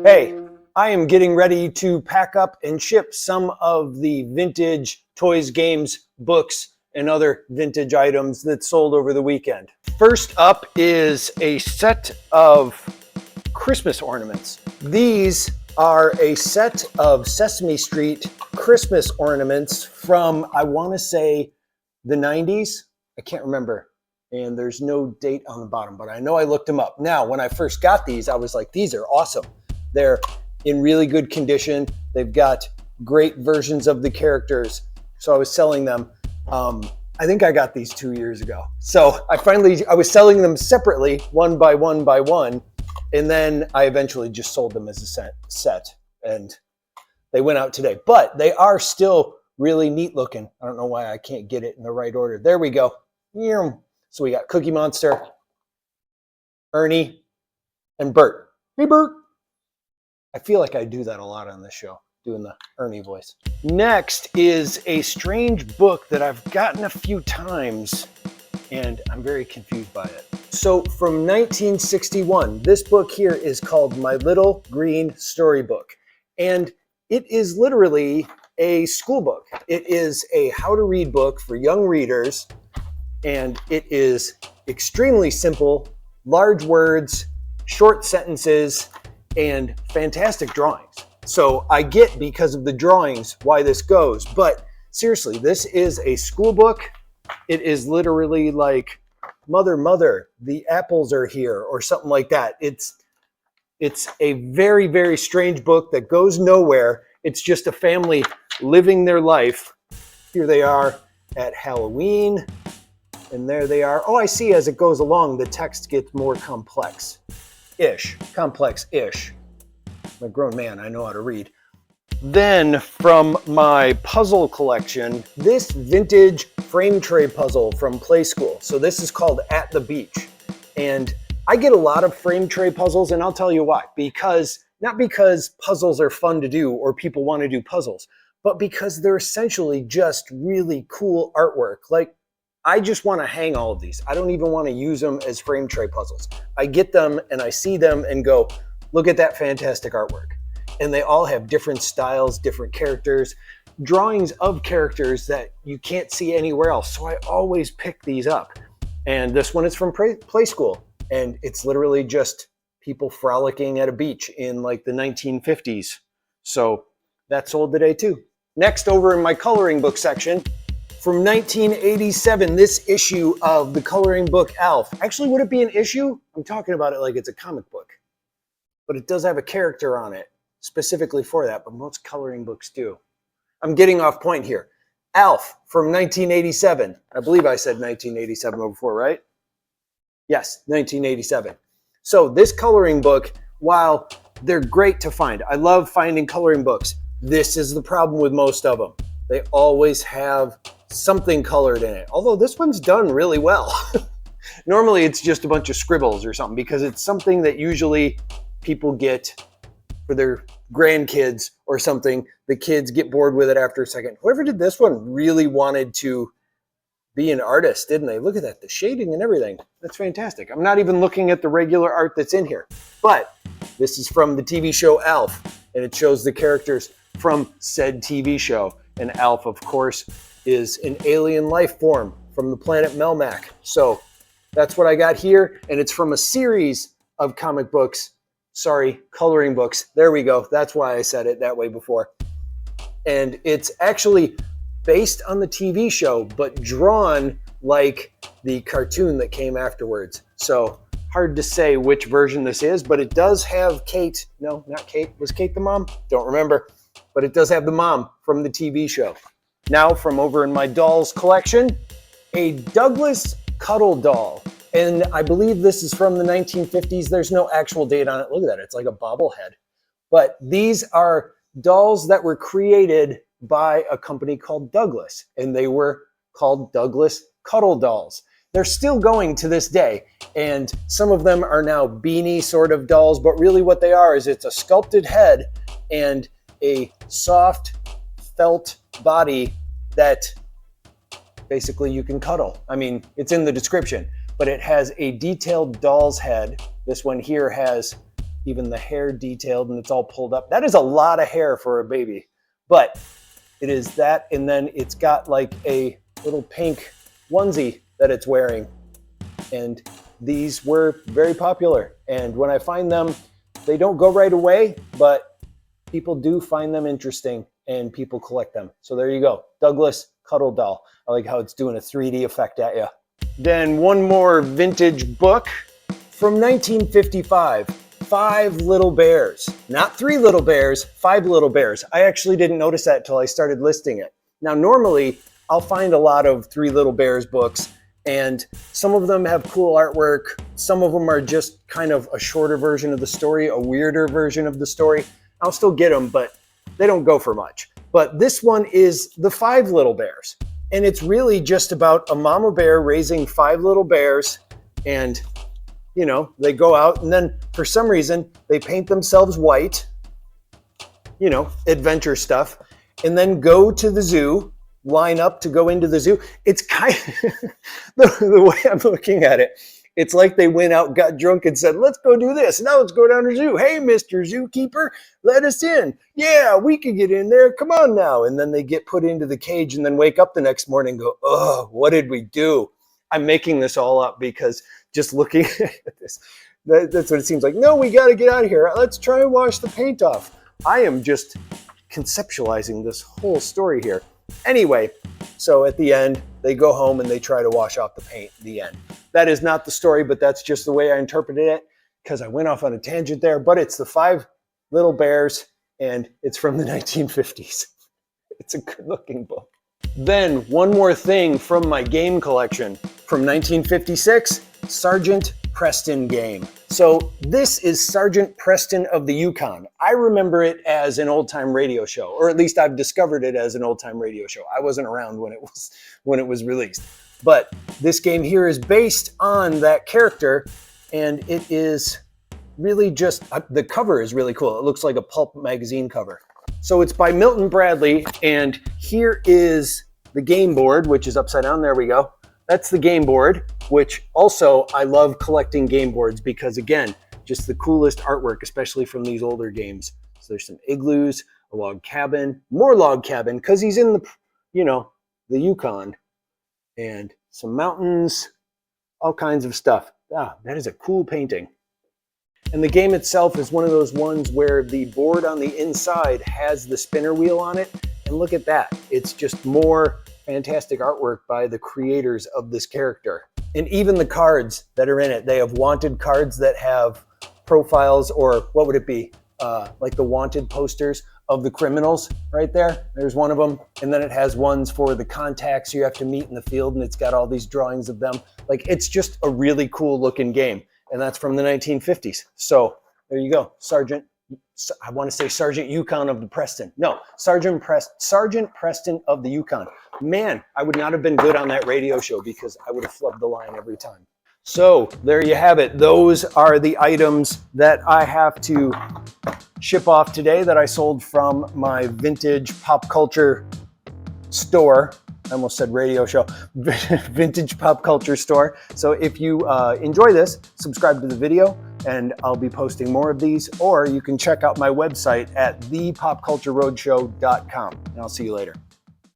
Hey, I am getting ready to pack up and ship some of the vintage toys, games, books, and other vintage items that sold over the weekend. First up is a set of Christmas ornaments. These are a set of Sesame Street Christmas ornaments from, I want to say, the 90s. I can't remember. And there's no date on the bottom, but I know I looked them up. Now, when I first got these, I was like, these are awesome. They're in really good condition. They've got great versions of the characters. So I was selling them. I think I got these 2 years ago. So I was selling them separately, one by one by one. And then I eventually just sold them as a set. And they went out today. But they are still really neat looking. I don't know why I can't get it in the right order. There we go. So we got Cookie Monster, Ernie, and Bert. Hey, Bert. I feel like I do that a lot on this show, doing the Ernie voice. Next is a strange book that I've gotten a few times, and I'm very confused by it. So from 1961, this book here is called My Little Green Storybook, and it is literally a school book. It is a how-to-read book for young readers, and it is extremely simple, large words, short sentences, and fantastic drawings. So I get, because of the drawings, why this goes. But seriously, this is a school book. It is literally like, Mother, the apples are here, or something like that. It's a very, very strange book that goes nowhere. It's just a family living their life. Here they are at Halloween. And there they are. Oh, I see, as it goes along, the text gets more complex-ish. Complex-ish. I'm a grown man, I know how to read. Then from my puzzle collection, this vintage frame tray puzzle from Playskool. So this is called At the Beach. And I get a lot of frame tray puzzles, and I'll tell you why. Not because puzzles are fun to do or people want to do puzzles, but because they're essentially just really cool artwork. Like, I just want to hang all of these. I don't even want to use them as frame tray puzzles. I get them and I see them and go, look at that fantastic artwork. And they all have different styles, different characters, drawings of characters that you can't see anywhere else. So I always pick these up. And this one is from Playskool. And it's literally just people frolicking at a beach in like the 1950s. So that sold today too. Next, over in my coloring book section, from 1987, this issue of the coloring book ALF. Actually, would it be an issue? I'm talking about it like it's a comic book. But it does have a character on it specifically for that, but most coloring books do. I'm getting off point here. ALF from 1987. I believe I said 1987 before, right? Yes, 1987. So this coloring book, while they're great to find, I love finding coloring books. This is the problem with most of them. They always have something colored in it. Although this one's done really well. Normally it's just a bunch of scribbles or something, because it's something that usually people get for their grandkids or something. The kids get bored with it after a second. Whoever did this one really wanted to be an artist, didn't they? Look at that, the shading and everything. That's fantastic. I'm not even looking at the regular art that's in here. But this is from the TV show ALF, and it shows the characters from said TV show. And ALF, of course, is an alien life form from the planet Melmac. So that's what I got here, and it's from a series of comic books. Sorry, coloring books. There we go. That's why I said it that way before. And it's actually based on the TV show, but drawn like the cartoon that came afterwards. So hard to say which version this is, but it does have Kate. No, not Kate. Was Kate the mom? Don't remember. But it does have the mom from the TV show. Now, from over in my dolls collection, a Douglas Cuddle doll. And I believe this is from the 1950s. There's no actual date on it. Look at that. It's like a bobblehead. But these are dolls that were created by a company called Douglas. And they were called Douglas Cuddle dolls. They're still going to this day. And some of them are now beanie sort of dolls. But really what they are is it's a sculpted head and a soft felt body that basically you can cuddle. I mean, it's in the description, but it has a detailed doll's head. This one here has even the hair detailed, and it's all pulled up. That is a lot of hair for a baby, but it is that, and then it's got like a little pink onesie that it's wearing. And these were very popular. And when I find them, they don't go right away, but people do find them interesting and people collect them. So there you go. Douglas Cuddle Doll. I like how it's doing a 3D effect at you. Then one more vintage book from 1955. 5 Little Bears. Not 3 Little Bears, 5 Little Bears. I actually didn't notice that till I started listing it. Now, normally, I'll find a lot of 3 Little Bears books, and some of them have cool artwork. Some of them are just kind of a shorter version of the story, a weirder version of the story. I'll still get them, but they don't go for much. But this one is the 5 Little Bears. And it's really just about a mama bear raising 5 little bears, and you know, they go out and then for some reason they paint themselves white, you know, adventure stuff, and then go to the zoo, line up to go into the zoo. It's kind of, the way I'm looking at it, it's like they went out, got drunk and said, let's go do this. Now let's go down to the zoo. Hey, Mr. Zookeeper, let us in. Yeah, we can get in there. Come on now. And then they get put into the cage and then wake up the next morning and go, oh, what did we do? I'm making this all up because just looking at this, that's what it seems like. No, we got to get out of here. Let's try and wash the paint off. I am just conceptualizing this whole story here. Anyway, so at the end, they go home and they try to wash off the paint at the end. That is not the story, but that's just the way I interpreted it because I went off on a tangent there, but it's the 5 Little Bears and it's from the 1950s. It's a good looking book. Then one more thing from my game collection from 1956, Sergeant Preston Game. So this is Sergeant Preston of the Yukon. I remember it as an old-time radio show, or at least I've discovered it as an old-time radio show. I wasn't around when it was released. But this game here is based on that character, and it is really just, the cover is really cool. It looks like a pulp magazine cover. So it's by Milton Bradley, and here is the game board, which is upside down. There we go. That's the game board, which also I love collecting game boards because, again, just the coolest artwork, especially from these older games. So there's some igloos, a log cabin, more log cabin because he's in the, you know, the Yukon, and some mountains, all kinds of stuff. Ah, that is a cool painting. And the game itself is one of those ones where the board on the inside has the spinner wheel on it. And look at that. It's just more fantastic artwork by the creators of this character. And even the cards that are in it, they have wanted cards that have profiles, or what would it be? Like the wanted posters of the criminals right there. There's one of them. And then it has ones for the contacts you have to meet in the field, and it's got all these drawings of them. Like, it's just a really cool looking game. And that's from the 1950s. So there you go. I want to say Sergeant Yukon of the Preston. No, Sergeant Preston of the Yukon. Man, I would not have been good on that radio show because I would have flubbed the line every time. So there you have it. Those are the items that I have to ship off today that I sold from my vintage pop culture store. I almost said radio show. Vintage pop culture store. So if you enjoy this, subscribe to the video and I'll be posting more of these, or you can check out my website at thepopcultureroadshow.com, and I'll see you later.